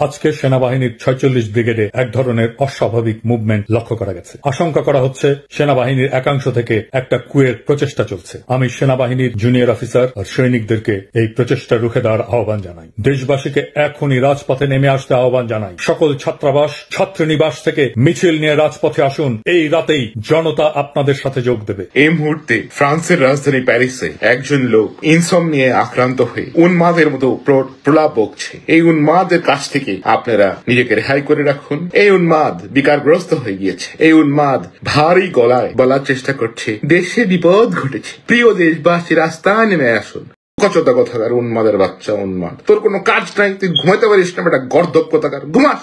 আজকে সেনাবাহিনীর ৪৬ ব্রিগেডে এক ধরনের অস্বাভাবিক মুভমেন্ট লক্ষ্য করা গেছে। আশঙ্কা করা হচ্ছে সেনাবাহিনীর একাংশ থেকে একটা কুয়ের প্রচেষ্টা চলছে। আমি সেনাবাহিনীর জুনিয়র অফিসার আর সৈনিকদেরকে এই প্রচেষ্টা রুখে দেওয়ার আহ্বান জানাই। দেশবাসীকে এখনই রাজপথে নেমে আসতে আহ্বান জানাই। সকল ছাত্রাবাস, ছাত্রীনিবাস থেকে মিছিল নিয়ে রাজপথে আসুন। এই রাতেই জনতা আপনাদের সাথে যোগ দেবে। এই মুহূর্তে ফ্রান্সের রাজধানী প্যারিসে একজন লোক ইনসমনিয়ে আক্রান্ত হয়ে উন্মাদের মতো প্রলাপ বকছে। এই উন্মাদের কাছ থেকে আপনারা নিজেকে রেহাই করে রাখুন। এই উন্মাদ বিকারগ্রস্ত হয়ে গিয়েছে। এই উন্মাদ ভারী গলায় বলার চেষ্টা করছে দেশে বিপদ ঘটেছে। প্রিয় দেশবাসী, রাস্তায় নেমে আসুন। কচটা কথাকার উন্মাদের বাচ্চা উন্মাদ, তোর কোনো কাজ নাই, তুই ঘুমাইতে পারিস না, একটা গর্দব কথাকার ঘুমা।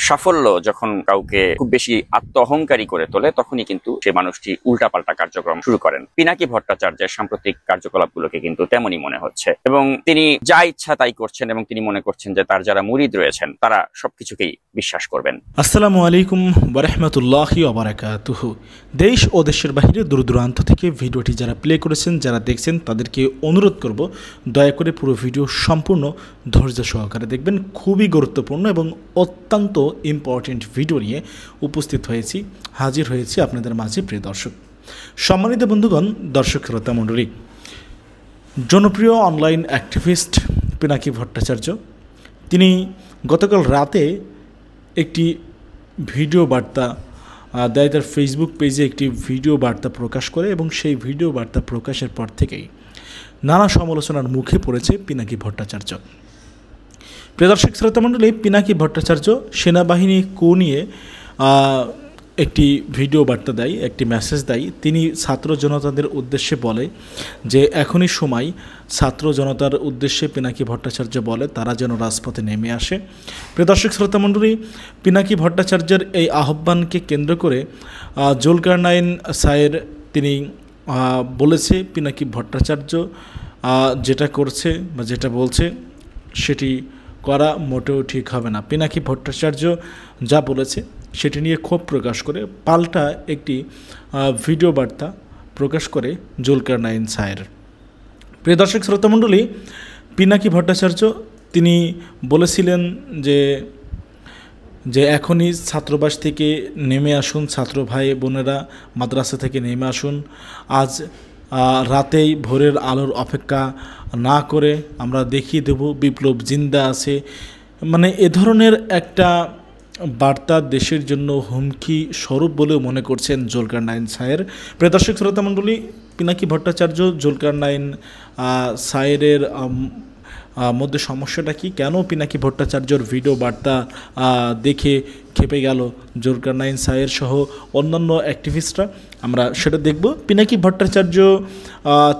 সাফল্য যখন কাউকে খুব বেশি আত্ম অহংকারী করে তোলে তখনই কিন্তু সে মানুষটি উল্টাপাল্টা কার্যক্রম শুরু করেন। পিনাকি ভট্টাচার্যের সাম্প্রতিক কার্যকলাপগুলোকে কিন্তু তেমনই মনে হচ্ছে এবং তিনি যা ইচ্ছা তাই করছেন এবং তিনি মনে করছেন যে তার যারা মুরিদ রয়েছেন তারা সবকিছুকেই বিশ্বাস করবেন। আসসালামু আলাইকুম ওয়া রাহমাতুল্লাহি ওয়া বারাকাতুহু। দেশ ও দেশের বাইরে দূর দূরান্ত থেকে ভিডিওটি যারা প্লে করেছেন, যারা দেখছেন, তাদেরকে অনুরোধ করব দয়া করে পুরো ভিডিও সম্পূর্ণ ধৈর্য সহকারে দেখবেন। খুবই গুরুত্বপূর্ণ এবং অত্যন্ত ইম্পর্টেন্ট ভিডিও নিয়ে উপস্থিত হয়েছি, হাজির হয়েছি আপনাদের মাঝে। প্রিয় দর্শক, সম্মানিত বন্ধুগণ, দর্শক শ্রোতা মণ্ডলী, জনপ্রিয় অনলাইন অ্যাক্টিভিস্ট পিনাকি ভট্টাচার্য তিনি গতকাল রাতে একটি ভিডিও বার্তা দেয়, তার ফেসবুক পেজে একটি ভিডিও বার্তা প্রকাশ করে এবং সেই ভিডিও বার্তা প্রকাশের পর থেকেই নানা সমালোচনার মুখে পড়েছে পিনাকি ভট্টাচার্য। প্রিয় দর্শক শ্রোতা মণ্ডলী, পিনাকি ভট্টাচার্য সেনাবাহিনী কু নিয়ে একটি ভিডিও বার্তা দেয়, একটি মেসেজ দেয়। তিনি ছাত্র জনতাদের উদ্দেশ্যে বলে যে এখনই সময়, ছাত্র জনতার উদ্দেশ্যে পিনাকি ভট্টাচার্য বলে তারা যেন রাজপথে নেমে আসে। প্রিয় দর্শক শ্রোতা মণ্ডলী, পিনাকি ভট্টাচার্যের এই আহ্বানকে কেন্দ্র করে জুলকারনাইন স্যার তিনি বলেছে পিনাকি ভট্টাচার্য যেটা করছে বা যেটা বলছে সেটি করা মোটেও ঠিক হবে না। পিনাকি ভট্টাচার্য যা বলেছে সেটি নিয়ে ক্ষোভ প্রকাশ করে পাল্টা একটি ভিডিও বার্তা প্রকাশ করে জুলকারনাইন স্যার। প্রিয় দর্শক শ্রোতামণ্ডলী, পিনাকি ভট্টাচার্য তিনি বলেছিলেন যে এখনই ছাত্রাবাস থেকে নেমে আসুন, ছাত্র ভাই বোনেরা মাদ্রাসা থেকে নেমে আসুন। আজ রাতেই ভোরের আলোর অপেক্ষা না করে আমরা দেখিয়ে দেব বিপ্লব জিন্দা আছে। মানে এ ধরনের একটা বার্তা দেশের জন্য হুমকি স্বরূপ বলেও মনে করছেন জুলকারনাইন স্যার। প্রিয় দর্শক শ্রোতা মণ্ডলী, পিনাকি ভট্টাচার্য জুলকারনাইন স্যারের মধ্যে সমস্যাটা কি, কেন পিনাকি ভট্টাচার্যর ভিডিও বার্তা দেখে খেপে গেল জুলকারনাইন স্যার সহ অন্যান্য অ্যাক্টিভিস্টরা, আমরা সেটা দেখব। পিনাকি ভট্টাচার্য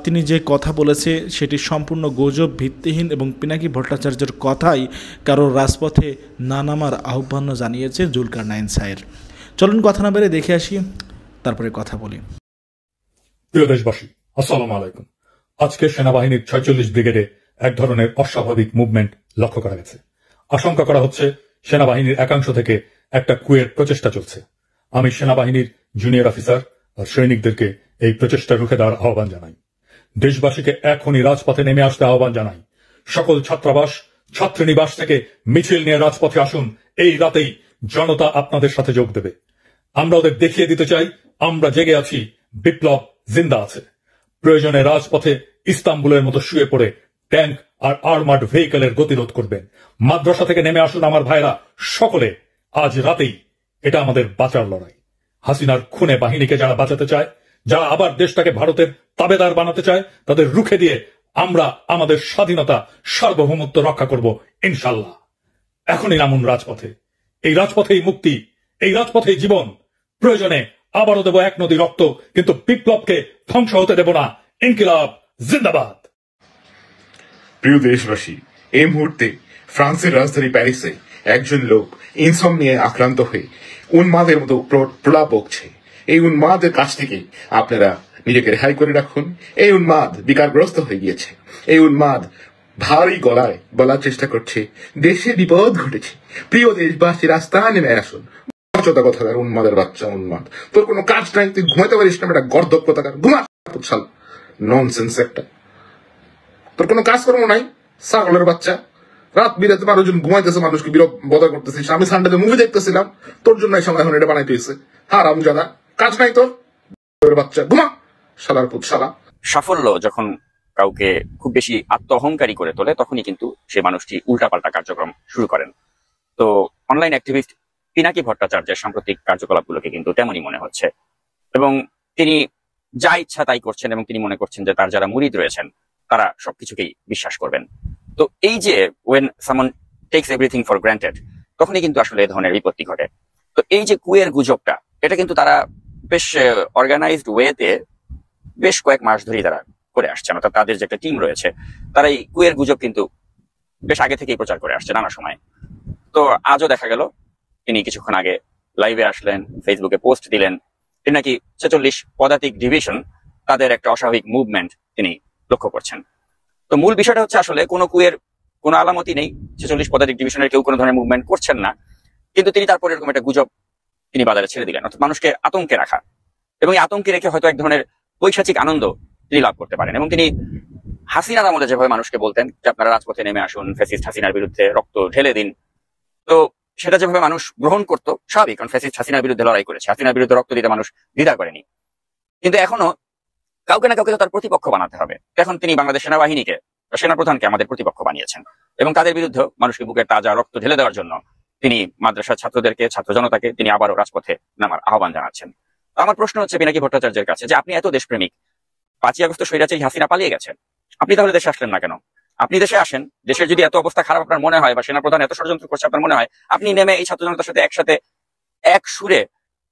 তিনি যে কথা বলেছে সেটি সম্পূর্ণ গুজব, ভিত্তিহীন এবং পিনাকি ভট্টাচার্যের কথাই কারো রাজপথে না নামার আহ্বান জানিয়েছে জুলকারনাইন স্যার। চলুন কথা না বেড়ে দেখে আসি, তারপরে কথা বলি। প্রিয় দেশবাসী, আসসালামু আলাইকুম। আজকে সেনাবাহিনীর ৪৬ ব্রিগেডে এক ধরনের অস্বাভাবিক মুভমেন্ট লক্ষ্য করা গেছে। আশঙ্কা করা হচ্ছে সেনাবাহিনীর একাংশ থেকে একটা কুয়ের প্রচেষ্টা চলছে। আমি সেনাবাহিনীর জুনিয়র অফিসার আর সৈনিকদেরকে এই প্রচেষ্টা রুখে দেওয়ার আহ্বান জানাই। দেশবাসীকে এখনই রাজপথে নেমে আসতে আহ্বান জানাই। সকল ছাত্রাবাস, ছাত্রীনিবাস থেকে মিছিল নিয়ে রাজপথে আসুন। এই রাতেই জনতা আপনাদের সাথে যোগ দেবে। আমরা ওদের দেখিয়ে দিতে চাই আমরা জেগে আছি, বিপ্লব জিন্দা আছে। প্রয়োজনে রাজপথে ইস্তাম্বুলের মতো শুয়ে পড়ে ট্যাঙ্ক আর আর্মার্ড ভেহিকেলের গতিরোধ করবেন। মাদ্রাসা থেকে নেমে আসুন আমার ভাইরা, সকলে। আজ রাতেই এটা আমাদের বাঁচার লড়াই। হাসিনার খুনে বাহিনীকে যারা বাঁচাতে চায়, যারা আবার দেশটাকে ভারতের তাবেদার বানাতে চায়, তাদের রুখে দিয়ে আমরা আমাদের স্বাধীনতা, সার্বভৌমত্ব রক্ষা করব ইনশাল্লাহ। এখনই নামুন রাজপথে। এই রাজপথেই মুক্তি, এই রাজপথেই জীবন। প্রয়োজনে আবারও দেব এক নদী রক্ত, কিন্তু বিপ্লবকে ধ্বংস হতে দেব না। ইনকিলাব জিন্দাবাদ। প্রিয় দেশবাসী, এই মুহূর্তে ফ্রান্সের রাজধানী প্যারিসে একজন লোক ইনসমনিয়ে আক্রান্ত হয়ে উন্মাদের মতো প্রলাপ বকছে। এই উন্মাদের কাছ থেকে আপনারা নিজেকে রেহাই করে রাখুন। এই উন্মাদ বিকারগ্রস্ত হয়ে গিয়েছে। এই উন্মাদ ভারী গলায় বলার চেষ্টা করছে দেশে বিপদ ঘটেছে। প্রিয় দেশবাসী, রাস্তায় নেমে আসুন। কচটা কথাকার উন্মাদের বাচ্চা উন্মাদ, তোর কোনো কাজ নাই, তুই ঘুমাইতে পারিস না, একটা গর্দব কথাকার ঘুমা। ননসেন্স একটা, তোর কোনো কাজকর্ম নাই, ছাগলের বাচ্চা। রাত বিরাতে 12 জন ঘুমাইতেছে, মানুষকে বদা করতেছিস। আমি সানডেতে মুভি দেখতেছিলাম, তোর জন্য এই সময় এখন এটা বানাইতে হয়েছে। হ্যাঁ রামজাদা, কাজ নাই তোর, বাচ্চা ঘুমা, শালার পুত শালা। সাফল্য যখন কাউকে খুব বেশি আত্ম অহংকারী করে তোলে, তখনই কিন্তু সে মানুষটি উল্টাপাল্টা কার্যক্রম শুরু করেন। তো অনলাইন অ্যাক্টিভিস্ট পিনাকি ভট্টাচার্যের সাম্প্রতিক কার্যকলাপগুলোকে কিন্তু তেমনই মনে হচ্ছে, এবং তিনি যা ইচ্ছা তাই করছেন, এবং তিনি মনে করছেন যে তার যারা মুরিদ রয়েছেন তারা সবকিছুকেই বিশ্বাস করবেন। তো এই যে ওয়েন সামন টেকস এভরিথিং ফর গ্রান্টেড, তখনই কিন্তু আসলে এই ধরনের বিপত্তি ঘটে। তো এই যে কুয়ের গুজবটা, এটা কিন্তু তারা বেশ অর্গানাইজড ওয়েতে বেশ কয়েক মাস ধরেই তারা করে আসছেন, অর্থাৎ তাদের যে একটা টিম রয়েছে তারা এই কুয়ের গুজব কিন্তু বেশ আগে থেকেই প্রচার করে আসছে নানা সময়। তো আজও দেখা গেল তিনি কিছুক্ষণ আগে লাইভে আসলেন, ফেসবুকে পোস্ট দিলেন, তিনি নাকি 46 পদাতিক ডিভিশন তাদের একটা অস্বাভাবিক মুভমেন্ট তিনি লক্ষ্য করছেন। তো মূল বিষয়টা হচ্ছে আসলে কোনো কুয়ের কোনো আলামতি নেই, 46 পদাতিক ডিভিশনের কেউ কোনো ধরনের মুভমেন্ট করছেন না, কিন্তু তিনি তারপরে এরকম একটা গুজব তিনি বাজারে ছেড়ে দিলেন, অর্থাৎ মানুষকে আতঙ্কে রাখা, এবং এই আতঙ্কে রেখে হয়তো এক ধরনের পৈশাচিক আনন্দ তিনি লাভ করতে পারেন। এবং তিনি হাসিনার আমলে যেভাবে মানুষকে বলতেন যে আপনারা রাজপথে নেমে আসুন, ফ্যাসিস্ট হাসিনার বিরুদ্ধে রক্ত ঢেলে দিন, তো সেটা যেভাবে মানুষ গ্রহণ করতো স্বাভাবিক, কারণ ফ্যাসিস্ট হাসিনার বিরুদ্ধে লড়াই করেছে, হাসিনার বিরুদ্ধে রক্ত দিতে মানুষ দ্বিধা করেনি। কিন্তু এখনো কাউকে না কাউকে তো তার প্রতিপক্ষ বানাতে হবে। এখন তিনি বাংলাদেশ সেনাবাহিনীকে, সেনাপ্রধানকে আমাদের প্রতিপক্ষ বানিয়েছেন, এবং তাদের বিরুদ্ধে মানুষকে বুকের তাজা রক্ত ঢেলে দেওয়ার জন্য তিনি মাদ্রাসার ছাত্রদেরকে, ছাত্র জনতাকে তিনি আবারও রাজপথে নামার আহ্বান জানাচ্ছেন। আমার প্রশ্ন হচ্ছে পিনাকি ভট্টাচার্যের কাছে যে আপনি এত দেশপ্রেমিক, 5ই আগস্ট স্বৈরাচারী হাসিনা পালিয়ে গেছেন, আপনি তাহলে দেশে আসলেন না কেন? আপনি দেশে আসেন, দেশের যদি এত অবস্থা খারাপ আপনার মনে হয়, বা সেনাপ্রধান এত ষড়যন্ত্র করছে আপনার মনে হয়, আপনি নেমে এই ছাত্র জনতার সাথে একসাথে এক সুরে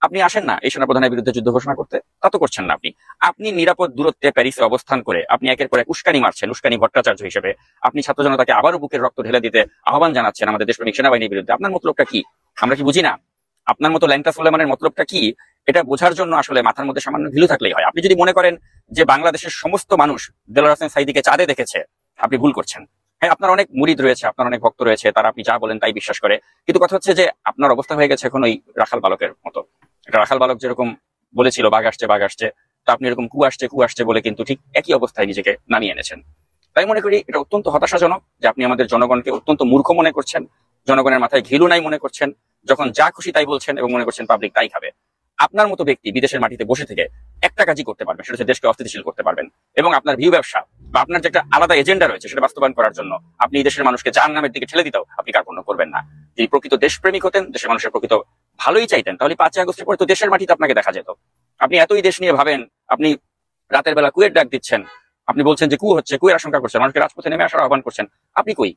আপনি আসেন না এই সেনাপ্রধানের বিরুদ্ধে যুদ্ধ ঘোষণা করতে? তা তো করছেন না। আপনি নিরাপদ দূরত্বে প্যারিসে অবস্থান করে আপনি একের পর এক উস্কানি মারছেন, উস্কানি ভট্টাচার্য হিসেবে আপনি ছাত্র জনতাকে আবারও বুকের রক্ত ঢেলে দিতে আহ্বান জানাচ্ছেন আমাদের দেশপ্রেমিক সেনাবাহিনীর বিরুদ্ধে। আপনার মতলবটা কি? আমরা কি বুঝি না? আপনার মতো ল্যাংটা সুলেমানের মতলবটা কি, এটা বোঝার জন্য আসলে মাথার মধ্যে সামান্য ঢিলু থাকলেই হয়। আপনি যদি মনে করেন যে বাংলাদেশের সমস্ত মানুষ দেলোয়ার হোসেন সাঈদীকে চাঁদে দেখেছে, আপনি ভুল করছেন। হ্যাঁ, আপনার অনেক মুরিদ রয়েছে, আপনার অনেক ভক্ত রয়েছে, তারা আপনি যা বলেন তাই বিশ্বাস করে, কিন্তু কথা হচ্ছে যে আপনার অবস্থা হয়ে গেছে এখন ওই রাখাল বালকের মতো। একটা রাখাল বালক যেরকম বলেছিল বাঘ আসছে বাঘ আসছে, তো আপনি এরকম কু আসছে বলে কিন্তু ঠিক একই অবস্থায় নিজেকে নামিয়ে এনেছেন। তাই মনে করি এটা অত্যন্ত হতাশাজনক যে আপনি আমাদের জনগণকে অত্যন্ত মূর্খ মনে করছেন, জনগণের মাথায় ঘিলু নাই মনে করছেন, যখন যা খুশি তাই বলছেন এবং মনে করছেন পাবলিক তাই খাবে। আপনার মতো ব্যক্তি বিদেশের মাটিতে বসে থেকে একটা কাজই করতে পারবেন, সেটা হচ্ছে দেশকে অস্থিতিশীল করতে পারবেন, এবং আপনার ভিউ ব্যবসা বা আপনার যে একটা আলাদা এজেন্ডা রয়েছে সেটা বাস্তবায়ন করার জন্য আপনি দেশের মানুষকে জাহান্নামের দিকে ঠেলে দিতেও আপনি কার্পণ্য করবেন না। যদি প্রকৃত দেশপ্রেমিক হতেন, দেশের মানুষের প্রকৃত ভালোই চাইতেন, তাহলে 5ই আগস্টের পরে তো দেশের মাটিতে আপনাকে দেখা যেত। আপনি এতই দেশ নিয়ে ভাবেন, আপনি রাতের বেলা কুয়ের ডাক দিচ্ছেন, আপনি বলছেন যে কু হচ্ছে, কুয়ের আশঙ্কা করছেন, মানুষকে রাজপথে নেমে আসার আহ্বান করছেন, আপনি কই?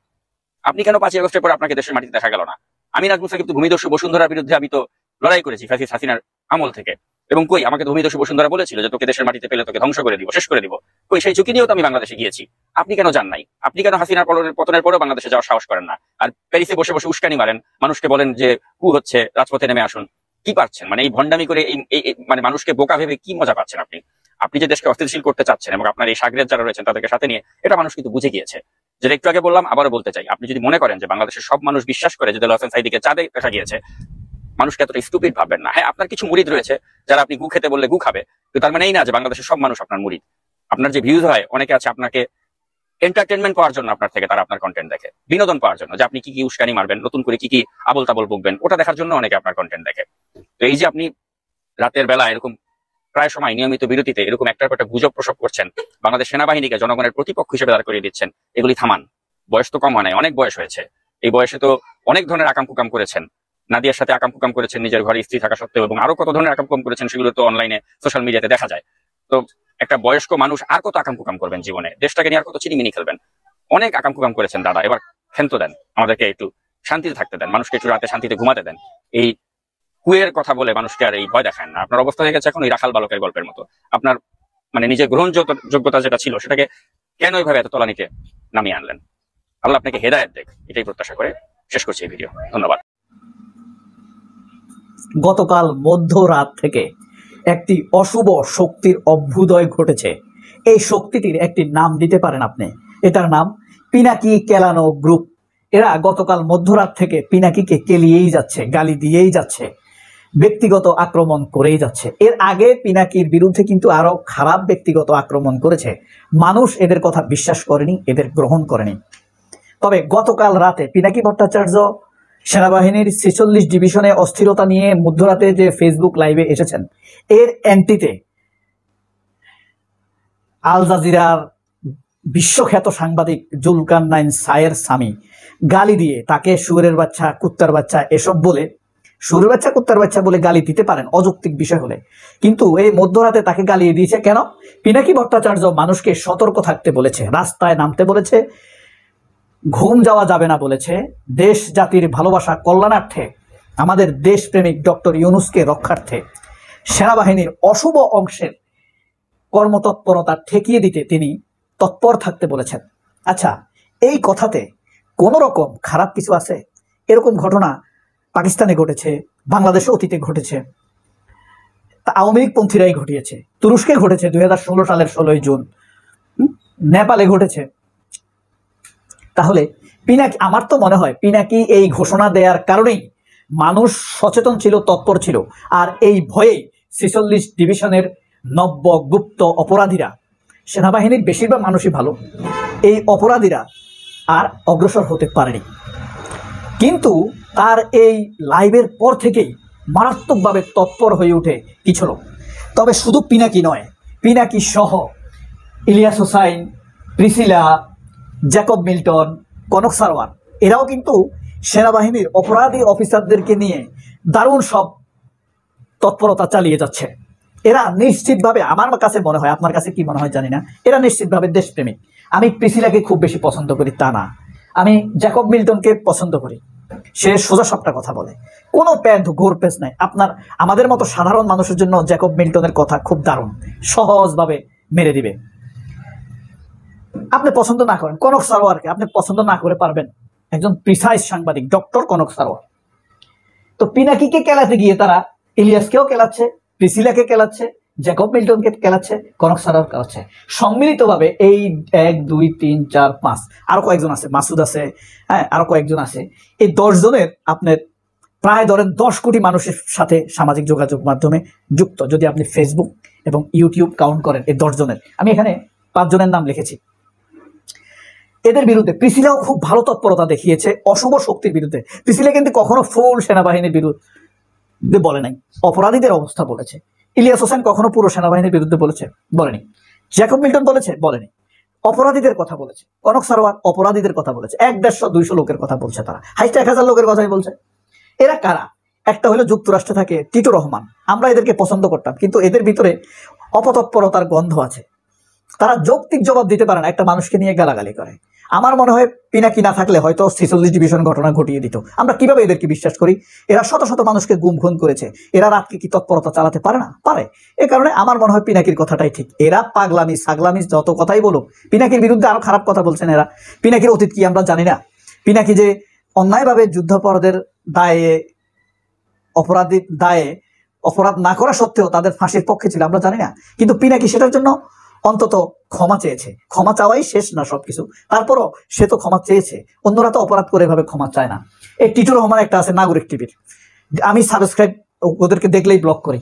আপনি কেন 5ই আগস্টের পরে আপনাকে দেশের মাটিতে দেখা গেল না? আমি নাজমুল সাকিব তো ভূমিদস্যু বসুন্ধরার বিরুদ্ধে আমি তো লড়াই করেছি ফ্যাসিস্ট হাসিনার আমল থেকে, এবং কই আমাকে তো ভূমিদস্যু বসুন্ধরা বলেছিল যে তোকে দেশের মাটিতে পেলে তোকে ধ্বংস করে দিব, শেষ করে দিব। কই সেই ঝুঁকি নিয়েও তো আমি বাংলাদেশে গিয়েছি। আপনি কেন যান নাই? আপনি কেন হাসিনার পতনের পরেও বাংলাদেশে যাওয়ার সাহস করেন না, আর প্যারিসে বসে বসে উস্কানি মারেন, মানুষকে বলেন যে কু হচ্ছে, রাজপথে নেমে আসুন? কি পাচ্ছেন? মানে এই ভণ্ডামি করে এই মানে মানুষকে বোকা ভেবে কি মজা পাচ্ছেন আপনি? আপনি যে দেশকে অস্থিতিশীল করতে চাচ্ছেন এবং আপনার এই সাগরের যারা রয়েছেন তাদেরকে সাথে নিয়ে, এটা মানুষ কিন্তু বুঝে গিয়েছে। যেটা একটু আগে বললাম, আবারও বলতে চাই, আপনি যদি মনে করেন যে বাংলাদেশের সব মানুষ বিশ্বাস করে যে দেলোয়ার হোসেন সাঈদীকে চাঁদে দেখা গিয়েছে, মানুষকে এতটা স্টুপিড ভাববেন না। হ্যাঁ, আপনার কিছু মুরিদ রয়েছে যারা আপনি গু খেতে বললে গু খাবে, তো তার মানে এই না যে বাংলাদেশের সব মানুষ আপনার মুরিদ। আপনার যে ভিউজ হয়, অনেকে আছে আপনাকে এন্টারটেনমেন্ট পাওয়ার জন্য আপনার থেকে তারা আপনার কন্টেন্ট দেখে, বিনোদন পাওয়ার জন্য, যে আপনি কি কি উস্কানি মারবেন, নতুন করে কি কি আবল তাবল বকবেন, ওটা দেখার জন্য অনেকে আপনার কন্টেন্ট দেখে। তো এই যে আপনি রাতের বেলা এরকম প্রায় সময় নিয়মিত বিরতিতে এরকম একটার পর একটা গুজব প্রসব করছেন, বাংলাদেশ সেনাবাহিনীকে জনগণের প্রতিপক্ষ হিসেবে দাঁড় করিয়ে দিচ্ছেন, এগুলি থামান। বয়স তো কম হয় নাই, অনেক বয়স হয়েছে। এই বয়সে তো অনেক ধরনের আকাম কুকাম করেছেন, নাদিয়ার সাথে আকাম কুকাম করেছেন নিজের ঘরে স্ত্রী থাকা সত্ত্বেও, এবং আরো কত ধরনের আকাম কুকাম করেছেন, সেগুলো তো অনলাইনে সোশ্যাল মিডিয়াতে দেখা যায়। তো একটা বয়স্ক মানুষ আর কত আকাম কুকাম করবেন জীবনে? দেশটাকে নিয়ে আর কত চিনিমিনি খেলবেন? অনেক আকাম কুকাম করেছেন দাদা, এবার ক্ষান্ত দেন, আমাদেরকে একটু শান্তিতে থাকতে দেন, মানুষকে একটু রাতে শান্তিতে ঘুমাতে দেন। এই কুয়ের কথা বলে মানুষকে আর এই ভয় দেখান না। আপনার অবস্থা হয়ে গেছে এখন ওই রাখাল বালকের গল্পের মতো। আপনার মানে নিজের গ্রহণযোগ্যতা যেটা ছিল সেটাকে কেন এইভাবে এত তলানিতে নামিয়ে আনলেন? আল্লাহ আপনাকে হেদায়েত দেখ, এটাই প্রত্যাশা করে শেষ করছি এই ভিডিও। ধন্যবাদ। গতকাল মধ্যরাত থেকে একটি অশুভ শক্তির অভ্যুদয় ঘটেছে। এই শক্তিটির একটি নাম দিতে পারেন আপনি, এটার নাম পিনাকি কেলানো গ্রুপ। এরা গতকাল মধ্যরাত থেকে পিনাকিকে কেলিয়েই যাচ্ছে, গালি দিয়েই যাচ্ছে, ব্যক্তিগত আক্রমণ করেই যাচ্ছে। এর আগে পিনাকির বিরুদ্ধে কিন্তু আরো খারাপ ব্যক্তিগত আক্রমণ করেছে। মানুষ এদের কথা বিশ্বাস করেনি, এদের গ্রহণ করেনি। তবে গতকাল রাতে পিনাকি ভট্টাচার্য সেনাবাহিনীর 46 ডিভিশনে অস্থিরতা নিয়ে মধ্যরাতে যে ফেসবুক লাইভে এসেছেন, এর অ্যান্টিতে আল জাজিরার বিশ্বখ্যাত সাংবাদিক জুলকারনাইন সায়ের সামি গালি দিয়ে তাকে শুয়োরের বাচ্চা, কুত্তার বাচ্চা এসব বলে, শুয়োরের বাচ্চা কুত্তার বাচ্চা বলে গালি দিতে পারেন অযৌক্তিক বিষয় হলে, কিন্তু এই মধ্যরাতে তাকে গালিয়ে দিয়েছে কেন? পিনাকি ভট্টাচার্য মানুষকে সতর্ক থাকতে বলেছে, রাস্তায় নামতে বলেছে, ঘুম যাওয়া যাবে না বলেছে, দেশ জাতির ভালোবাসা কল্যাণার্থে, আমাদের দেশপ্রেমিক ডক্টর ইউনূসকে রক্ষার্থে সেনাবাহিনীর অশুভ অংশের কর্মতৎপরতা ঠেকিয়ে দিতে তিনি তৎপর থাকতে বলেছেন। আচ্ছা, এই কথাতে কোন রকম খারাপ কিছু আছে? এরকম ঘটনা পাকিস্তানে ঘটেছে, বাংলাদেশে অতীতে ঘটেছে, আওয়ামী লীগ পন্থীরাই ঘটিয়েছে, তুরস্কে ঘটেছে 2016 সালের 16 জুন, নেপালে ঘটেছে। তাহলে পিনাকি, আমার তো মনে হয় পিনাকি এই ঘোষণা দেওয়ার কারণেই মানুষ সচেতন ছিল, তৎপর ছিল, আর এই ভয়ে 46 ডিভিশনের নব্য গুপ্ত অপরাধীরা, সেনাবাহিনীর বেশিরভাগ মানুষই ভালো, এই অপরাধীরা আর অগ্রসর হতে পারেনি। কিন্তু তার এই লাইভের পর থেকেই মারাত্মকভাবে তৎপর হয়ে ওঠে কিছু লোক। তবে শুধু পিনাকি নয়, পিনাকি সহ Ilias Hossain, Priscilla, Jacob Milton, Konok Sarwar, এরাও কিন্তু সেনাবাহিনীর অপরাধী অফিসারদেরকে নিয়ে দারুণ সব তৎপরতা চালিয়ে যাচ্ছে। এরা নিশ্চিতভাবে, আমার কাছে মনে হয়, আপনার কাছে কি মনে হয় জানি না, এরা নিশ্চিতভাবে দেশপ্রেমিক। আমি প্রিসিলাকে খুব বেশি পছন্দ করি তা না, আমি জ্যাকব মিল্টনকে পছন্দ করি। সে সোজা সবটা কথা বলে, কোনো প্যান্ট ঘোর পেস নাই। আমাদের মতো সাধারণ মানুষের জন্য জ্যাকব মিল্টনের কথা খুব দারুণ, সহজভাবে মেরে দিবে। আপনি পছন্দ না করেন কনক সারওয়ারকে, আপনি পছন্দ না করে পারবেন, একজন প্রিসাইজ সাংবাদিক ডক্টর কনক সারওয়ার। তো পিনাকিকে কেলাতে গিয়ে তারা ইলিয়াসকেও কেলাচ্ছে, প্রিসিলাকে কেলাচ্ছে, জ্যাকব মিল্টনকে কেলাচ্ছে, কনক সারওয়ার কেলাচ্ছে। সম্মিলিতভাবে এই 1 2 3 4 5 আরো কয়েকজন আছে, মাসুদ আছে, হ্যাঁ আরো কয়েকজন আছে, এই 10 জনের আপনার প্রায় ধরেন 10 কোটি মানুষের সাথে সামাজিক যোগাযোগ মাধ্যমে যুক্ত। যদি আপনি ফেসবুক এবং ইউটিউব কাউন্ট করেন, এই 10 জনের, আমি এখানে 5 জনের নাম লিখেছি। এদের বিরুদ্ধে প্রিসিলাও খুব ভালো তৎপরতা দেখিয়েছে অশুভ শক্তির বিরুদ্ধে। প্রিসিলা কিন্তু কখনো ফুল সেনাবাহিনীর বিরুদ্ধে বলে নাই, অপরাধীদের অবস্থা বলেছে। ইলিয়াস হোসেন কখনো পুরো সেনাবাহিনীর বিরুদ্ধে বলেছে? বলেনি। জ্যাকব মিল্টন বলেছে? বলেনি। অপরাধীদের কথা বলেছে। কনক সারওয়ার অপরাধীদের কথা বলেছে, 100-150 লোকের কথা বলছে, তারা হাইস্ট 1000 লোকের কথাই বলছে। এরা কারা? একটা হলো যুক্তরাষ্ট্রে থাকে টিটু রহমান, আমরা এদেরকে পছন্দ করতাম, কিন্তু এদের ভিতরে অপতৎপরতার গন্ধ আছে। তারা যৌক্তিক জবাব দিতে পারে না, একটা মানুষকে নিয়ে গালাগালি করে। আমার মনে হয় পিনাকি না থাকলে হয়তো 46 ডিভিশন ঘটনা ঘটিয়ে দিত। আমরা কিভাবে এদেরকে বিশ্বাস করি? এরা শত শত মানুষকে গুম খুন করেছে, এরা রাতকে কি তৎপরতা চালাতে পারে না? পারে। এ কারণে আমার মনে হয় পিনাকির কথাটাই ঠিক। এরা পাগলামি সাগলামি যত কথাই বলুক, পিনাকির বিরুদ্ধে আরো খারাপ কথা বলছেন এরা। পিনাকির অতীত কি আমরা জানি না? পিনাকি যে অন্যায়ভাবে যুদ্ধাপরাধের দায়ে অপরাধ না করা সত্ত্বেও তাদের ফাঁসির পক্ষে ছিল, আমরা জানি না। কিন্তু পিনাকি সেটার জন্য অন্তত ক্ষমা চেয়েছে। ক্ষমা চাওয়াই শেষ না সবকিছু, তারপরও সে তো ক্ষমা চেয়েছে। অন্যরা তো অপরাধ করে এভাবে ক্ষমা চায় না। এই টিটু রহমান একটা আছে নাগরিক টিভির, আমি সাবস্ক্রাইব ওদেরকে দেখলেই ব্লক করি।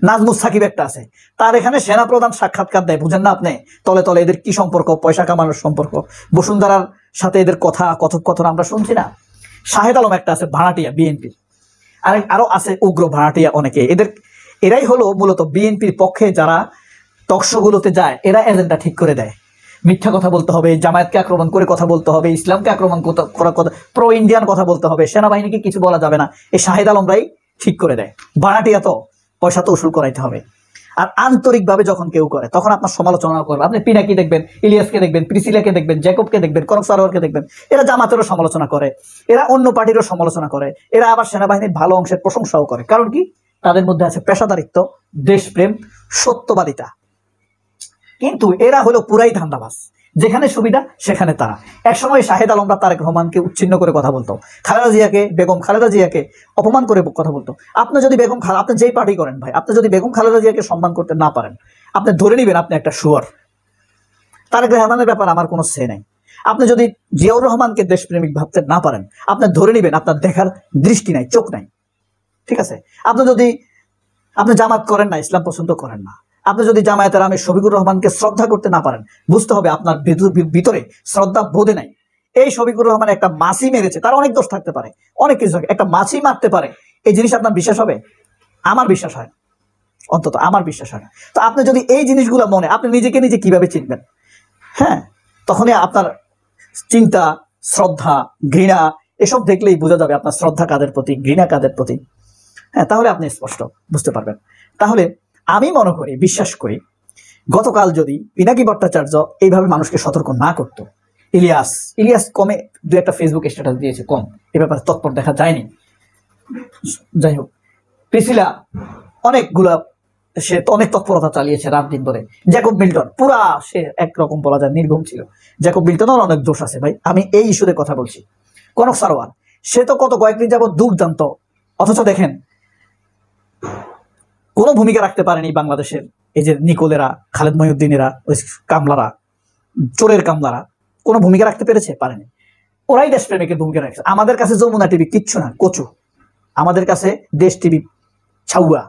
নাজমুস সাকিব একটা আছে, তার এখানে সেনাপ্রধান সাক্ষাৎকার দেয়, বুঝেন না আপনি? তলে তলে এদের কি সম্পর্ক, পয়সা কামানোর সম্পর্ক, বসুন্ধরার সাথে এদের কথোপকথন আমরা শুনছি না। শাহেদ আলম একটা আছে ভাড়াটিয়া বিএনপির, আরো আছে উগ্র ভাড়াটিয়া অনেকে। এরাই হলো মূলত বিএনপির পক্ষে যারা টকশোগুলোতে যায়, এরা এজেন্ডা ঠিক করে দেয়। মিথ্যা কথা বলতে হবে, জামায়াতকে আক্রমণ করে কথা বলতে হবে, ইসলামকে আক্রমণ করা কথা, প্রো ইন্ডিয়ান কথা বলতে হবে, সেনাবাহিনীকে কিছু বলা যাবে না, এই শাহেদ আলমরাই ঠিক করে দেয়। ভাড়াটিয়া তো পয়সা তো উসুল করাইতে হবে। আর আন্তরিকভাবে যখন কেউ করে তখন আপনার সমালোচনা করবে। আপনি পিনাকি দেখবেন, ইলিয়াসকে দেখবেন, প্রিসিলাকে দেখবেন, জ্যাকবকে দেখবেন, কনক সারওয়ারকে দেখবেন, এরা জামাতেরও সমালোচনা করে, এরা অন্য পার্টিরও সমালোচনা করে, এরা আবার সেনাবাহিনীর ভালো অংশের প্রশংসাও করে। কারণ কি? তাদের মধ্যে আছে পেশাদারিত্ব, দেশপ্রেম, সত্যবাদিতা। কিন্তু এরা হলো পুরাই ধান্দাবাজ, যেখানে সুবিধা সেখানে তারা। একসময় শাহেদ আলমরা তারেক রহমানকে উচ্ছিন্ন করে কথা বলতো, বেগম খালেদা জিয়াকে অপমান করে কথা বলতো। আপনি যদি আপনি যেই পার্টি করেন ভাই, আপনি যদি বেগম খালেদা জিয়াকে সম্মান করতে না পারেন, আপনি ধরে নিবেন আপনি একটা শুয়ার। তারেক রহমানের ব্যাপার আমার কোনো সে নাই। আপনি যদি জিয়াউর রহমানকে দেশপ্রেমিক ভাবতে না পারেন, আপনি ধরে নিবেন আপনার দেখার দৃষ্টি নাই, চোখ নাই। ঠিক আছে? আপনি জামাত করেন না, ইসলাম পছন্দ করেন না, আপনি যদি জামায়াতের আমির শফিকুর রহমানকে শ্রদ্ধা করতে না পারেন, বুঝতে হবে আপনার ভিতরে শ্রদ্ধা বোধে নাই। এই শফিকুর রহমান একটা মাছি মেরেছে, তার অনেক দোষ থাকতে পারে, অনেক কিছু থাকে, একটা মাছি মারতে পারে, এই জিনিস আপনার বিশ্বাস হবে? আমার বিশ্বাস হয় না, অন্তত আমার বিশ্বাস হয় না। তো আপনি যদি এই জিনিসগুলো মনে, আপনি নিজেকে নিজে কিভাবে চিনবেন? হ্যাঁ, তখনই আপনার চিন্তা, শ্রদ্ধা, ঘৃণা এসব দেখলেই বোঝা যাবে আপনার শ্রদ্ধা কাদের প্রতি, ঘৃণা কাদের প্রতি। হ্যাঁ, তাহলে আপনি স্পষ্ট বুঝতে পারবেন। তাহলে আমি মনে করি, বিশ্বাস করি, গতকাল যদি পিনাকি ভট্টাচার্য এইভাবে মানুষকে সতর্ক না করতো, ইলিয়াস কমে দু একটা ফেসবুক স্ট্যাটাস দিয়েছে, কম, এ ব্যাপারে তৎপর দেখা যায়নি। যাই হোক, প্রিসিলা অনেকগুলা, সে অনেক তৎপরতা চালিয়েছে রাত দিন ধরে। জ্যাকব মিল্টন পুরা সে একরকম বলা যায় নির্ঘুম ছিল। জ্যাকব মিল্টনের অনেক দোষ আছে ভাই, আমি এই ইস্যুতে কথা বলছি। কনক সারোয়ার সে তো কত কয়েকদিন যাবত দুর্দান্ত, অথচ দেখেন কোনো ভূমিকা রাখতে পারেনি বাংলাদেশের এই যে নিকোলেরা, খালেদ মহিউদ্দিনেরা, ওই কামলারা, চোরের কামলারা কোনো ভূমিকা রাখতে পেরেছে? পারেনি। ওরাই দেশপ্রেমিকের ভূমিকা রাখছে। আমাদের কাছে যমুনা টিভি কিচ্ছু না, কচু। আমাদের কাছে দেশ টিভি ছাউয়া।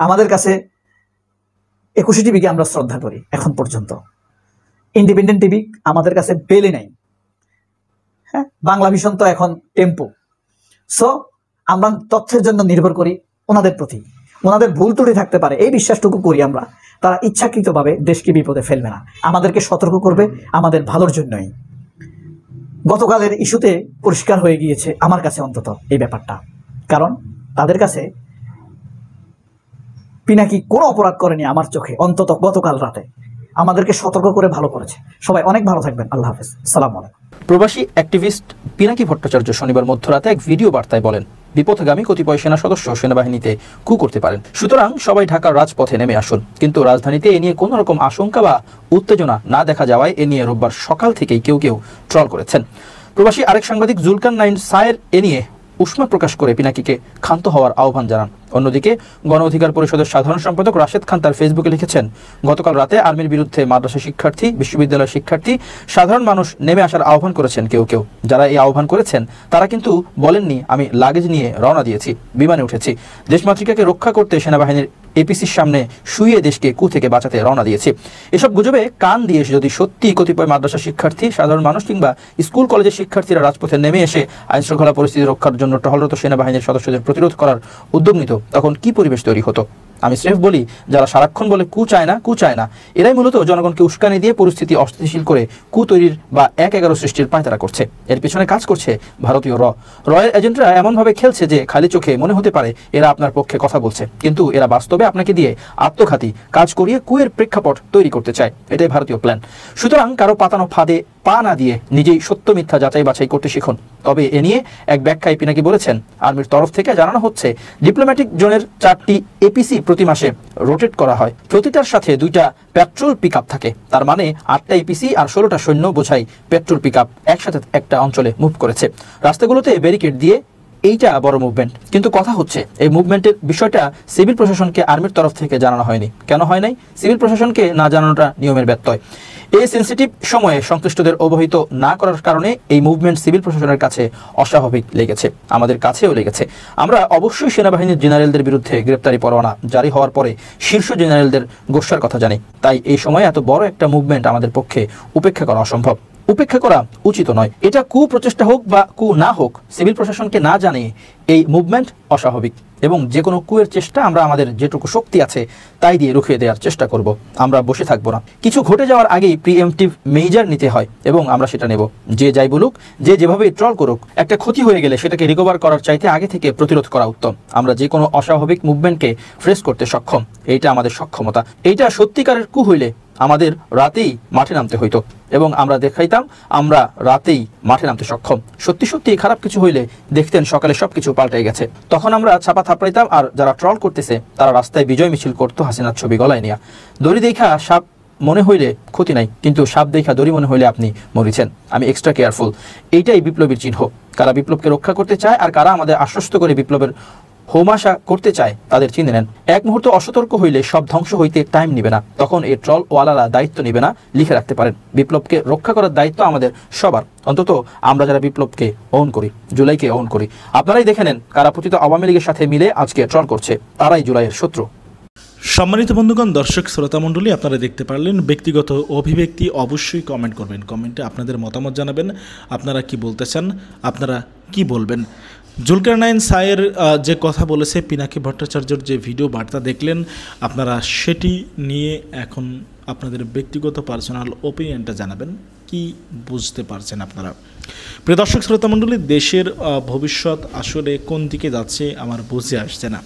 আমাদের কাছে 21 টিভিকে আমরা শ্রদ্ধা করি এখন পর্যন্ত। ইন্ডিপেন্ডেন্ট টিভি আমাদের কাছে বেলে নাই। হ্যাঁ, বাংলা ভিশন তো এখন টেম্পো। সো আমরা তথ্যের জন্য নির্ভর করি ওনাদের প্রতি। ওনাদের ভুল ত্রুটি থাকতে পারে, এই বিশ্বাসটুকু করি আমরা। তারা ইচ্ছাকৃতভাবে দেশকে বিপদে ফেলবে না, আমাদেরকে সতর্ক করবে আমাদের ভালোর জন্যই। গতকালের ইস্যুতে পরিষ্কার হয়ে গিয়েছে আমার কাছে অন্তত এই ব্যাপারটা। কারণ তাদের কাছে পিনাকি কোনো অপরাধ করেনি আমার চোখে, অন্তত গতকাল রাতে আমাদেরকে সতর্ক করে ভালো করেছে। সবাই অনেক ভালো থাকবেন, আল্লাহ হাফেজ, সালাম আলাইকুম। প্রবাসী অ্যাক্টিভিস্ট পিনাকি ভট্টাচার্য শনিবার মধ্যরাতে এক ভিডিও বার্তায় বলেন, বিপথগামী কতিপয় সেনা সদস্য সেনাবাহিনীতে কু করতে পারেন, সুতরাং সবাই ঢাকার রাজপথে নেমে আসুন। কিন্তু রাজধানীতে এ নিয়ে কোনো রকম আশঙ্কা বা উত্তেজনা না দেখা যাওয়ায় এ নিয়ে রোববার সকাল থেকেই কেউ কেউ ট্রল করেছেন। প্রবাসী আরেক সাংবাদিক জুলকান নাইন সায়ের এ নিয়ে উষ্মা প্রকাশ করে পিনাকিকে ক্ষান্ত হওয়ার আহ্বান জানান। অন্যদিকে গণ অধিকার পরিষদের সাধারণ সম্পাদক রাশেদ খান তার ফেসবুকে লিখেছেন, গতকাল রাতে আর্মির বিরুদ্ধে মাদ্রাসা শিক্ষার্থী, বিশ্ববিদ্যালয়ের শিক্ষার্থী, সাধারণ মানুষ নেমে আসার আহ্বান করেছেন কেউ কেউ। যারা এই আহ্বান করেছেন তারা কিন্তু বলেননি আমি লাগেজ নিয়ে রওনা দিয়েছি, বিমানে উঠেছি, দেশমাতৃকাকে রক্ষা করতে সেনাবাহিনীর এপিসির সামনে শুয়ে দেশকে কু থেকে বাঁচাতে রওনা দিয়েছি। এসব গুজবে কান দিয়ে যদি সত্যি কতিপয় মাদ্রাসা শিক্ষার্থী, সাধারণ মানুষ কিংবা স্কুল কলেজের শিক্ষার্থীরা রাজপথে নেমে এসে আইন শৃঙ্খলা পরিস্থিতি রক্ষার জন্য টহলরত সেনাবাহিনীর সদস্যদের প্রতিরোধ করার উদ্যোগ নিত, তখন কি পরিবেশ তৈরি হতো? আমি স্রেফ বলি, যারা সারাক্ষণ বলে কু চায় না, এরাই মূলত জনগণকে উস্কানি দিয়ে পরিস্থিতি অস্থিতিশীল করে কু তৈরির বা ১-১১ সৃষ্টির পায়তারা করছে। এর পিছনে কাজ করছে ভারতীয় রয়ের এজেন্টরা এমনভাবে খেলছে যে খালি চোখে মনে হতে পারে এরা আপনার পক্ষে কথা বলছে, কিন্তু এরা বাস্তবে আপনাকে দিয়ে আত্মঘাতী কাজ করিয়ে কুয়ের প্রেক্ষাপট তৈরি করতে চায়। এটাই ভারতীয় প্ল্যান। সুতরাং কারো পাতানো ফাঁদে পা না দিয়ে নিজেই সত্য মিথ্যা যাচাই বাছাই করতে শিখুন। তবে এ নিয়ে এক ব্যাখ্যায় পিনাকি বলেছেন, আর্মির তরফ থেকে জানানো হচ্ছে ডিপ্লোম্যাটিক জোনের 4টি এপিসি প্রতি মাসে রোটেট করা হয়, প্রতিটার সাথে 2টা পেট্রোল পিক আপ থাকে। তার মানে 8টা এপিসি আর 16টা সৈন্য বোঝাই পেট্রোল পিক আপ একসাথে একটা অঞ্চলে মুভ করেছে। রাস্তাগুলোতে ব্যারিকেড দিয়ে এইটা বড় মুভমেন্ট। কিন্তু কথা হচ্ছে এই মুভমেন্টের বিষয়টা সিভিল প্রশাসনকে আর্মির তরফ থেকে জানানো হয়নি। কেন হয় নাই? সিভিল প্রশাসনকে না জানানোটা নিয়মের ব্যত্যয়। এই সেন্সিটিভ সময়ে সংশ্লিষ্টদের অবহিত না করার কারণে এই মুভমেন্ট সিভিল প্রশাসনের কাছে অস্বাভাবিক লেগেছে, আমাদের কাছেও লেগেছে। আমরা অবশ্যই সেনাবাহিনীর জেনারেলদের বিরুদ্ধে গ্রেপ্তারি পরোয়ানা জারি হওয়ার পরে শীর্ষ জেনারেলদের গোস্বার কথা জানি। তাই এই সময় এত বড় একটা মুভমেন্ট আমাদের পক্ষে উপেক্ষা করা অসম্ভব, উপেক্ষা করা উচিত নয়। এটা কুপ্রচেষ্টা হোক বা কু না হোক, সিভিল প্রশাসনকে না জানিয়ে এই মুভমেন্ট অস্বাভাবিক এবং যে কোনো কুয়ের চেষ্টা আমরা আমাদের যেটুকু শক্তি আছে তাই দিয়ে রুখিয়ে দেওয়ার চেষ্টা করব। আমরা বসে থাকবো না। কিছু ঘটে যাওয়ার আগেই প্রিএমটিভ মেজার নিতে হয় এবং আমরা সেটা নেব। যে যাই বলুক, যে যেভাবে ট্রল করুক, একটা ক্ষতি হয়ে গেলে সেটাকে রিকভার করার চাইতে আগে থেকে প্রতিরোধ করা উত্তম। আমরা যে কোনো অস্বাভাবিক মুভমেন্টকে ফ্রেস করতে সক্ষম, এইটা আমাদের সক্ষমতা। এইটা সত্যিকারের কু হইলে আমাদের রাতেই মাঠে নামতে হইতো এবং আমরা দেখাইতাম আমরা রাতেই মাঠে নামতে সক্ষম। সত্যি সত্যি খারাপ কিছু হইলে দেখতেন সকালে সবকিছু পাল্টে গেছে, তখন আমরা ছাপা থাপড়াইতাম। আর যারা ট্রল করতেছে তারা রাস্তায় বিজয় মিছিল করতো হাসিনার ছবি গলায় নিয়ে। দড়ি দেখা সাপ মনে হইলে ক্ষতি নাই, কিন্তু সাপ দেখা দড়ি মনে হইলে আপনি মরিছেন। আমি এক্সট্রা কেয়ারফুল। এইটাই বিপ্লবীর চিহ্ন। কারা বিপ্লবকে রক্ষা করতে চায় আর কারা আমাদের আশ্বস্ত করে বিপ্লবের হোমাশা করতে চায় তাদের চিনে নেন। এক মুহূর্ত অসতর্ক হইলে সব ধ্বংস হইতে টাইম নিবে না, তখন এই ট্রল ওয়ালারা দায়িত্ব নিবে না, লিখে রাখতে পারেন। বিপ্লবকে রক্ষা করার দায়িত্ব আমাদের সবার, অন্তত আমরা যারা বিপ্লবকে ওন করি, জুলাইকে ওন করি। আপনারাই দেখে নেন কারা পতিত আওয়ামী লীগের সাথে মিলে আজকে ট্রল করছে, তারাই জুলাইয়ের শত্রু। সম্মানিত বন্ধুগণ, দর্শক শ্রোতা মণ্ডলী, আপনারা দেখতে পারলেন ব্যক্তিগত অভিব্যক্তি অবশ্যই কমেন্ট করবেন, কমেন্টে আপনাদের মতামত জানাবেন, আপনারা কি বলতে চান, আপনারা কি বলবেন। জুলকারনাইন সায়ের যে কথা বলেছে, পিনাকি ভট্টাচার্যর যে ভিডিও বার্তা দেখলেন, আপনারা সেটি নিয়ে এখন আপনাদের ব্যক্তিগত পার্সোনাল ওপিনিয়নটা জানাবেন, কি বুঝতে পারছেন আপনারা। প্রিয় দর্শক শ্রোতা মণ্ডলী, দেশের ভবিষ্যৎ আসলে কোন দিকে যাচ্ছে আমার বুঝে আসছে না।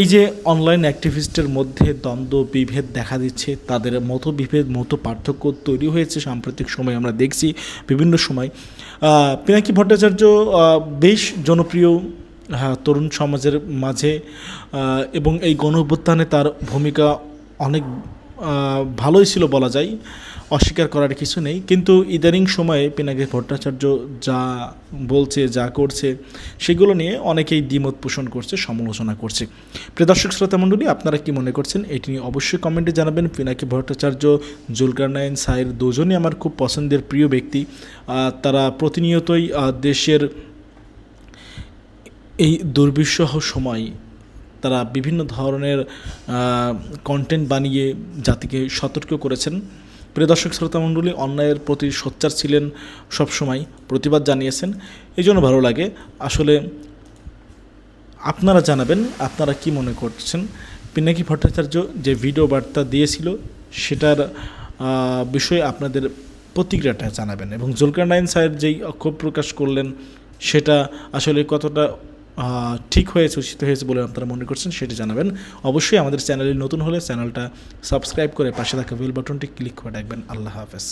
এই যে অনলাইন অ্যাক্টিভিস্টের মধ্যে দ্বন্দ্ব বিভেদ দেখা দিচ্ছে, তাদের মতবিভেদ পার্থক্য তৈরি হয়েছে সাম্প্রতিক সময় আমরা দেখছি বিভিন্ন সময়। পিনাকি ভট্টাচার্য বেশ জনপ্রিয় তরুণ সমাজের মাঝে, এবং এই গণ অভ্যুত্থানে তার ভূমিকা অনেক ভালোই ছিল বলা যায়, অস্বীকার করার কিছু নেই। কিন্তু ইদানিং সময়ে পিনাকি ভট্টাচার্য যা বলছে, যা করছে, সেগুলো নিয়ে অনেকেই দ্বিমত পোষণ করছে, সমালোচনা করছে। প্রিয় দর্শক শ্রোতা মণ্ডলী, আপনারা কি মনে করছেন এটি নিয়ে অবশ্যই কমেন্টে জানাবেন। পিনাকি ভট্টাচার্য, জুলকারনাইন সায়ের দুজনই আমার খুব পছন্দের প্রিয় ব্যক্তি। তারা প্রতিনিয়তই দেশের এই দুর্বিষহ সময় তারা বিভিন্ন ধরনের কন্টেন্ট বানিয়ে জাতিকে সতর্ক করেছেন। প্রিয় দর্শক শ্রোতা মণ্ডলী, অন্যায়ের প্রতি সোচ্চার ছিলেন, সবসময় প্রতিবাদ জানিয়েছেন, এই জন্য ভালো লাগে। আসলে আপনারা জানাবেন আপনারা কি মনে করছেন। পিনাকি ভট্টাচার্য যে ভিডিও বার্তা দিয়েছিল সেটার বিষয়ে আপনাদের প্রতিক্রিয়াটা জানাবেন, এবং জুলকারনাইন সায়ের যেই ক্ষোভ প্রকাশ করলেন সেটা আসলে কতটা ঠিক হয়েছে, উচিত হয়েছে বলে আপনারা মনে করছেন সেটি জানাবেন। অবশ্যই আমাদের চ্যানেলে নতুন হলে চ্যানেলটা সাবস্ক্রাইব করে পাশে থাকা বেল বাটনটি ক্লিক করে রাখবেন। আল্লাহ হাফেজ।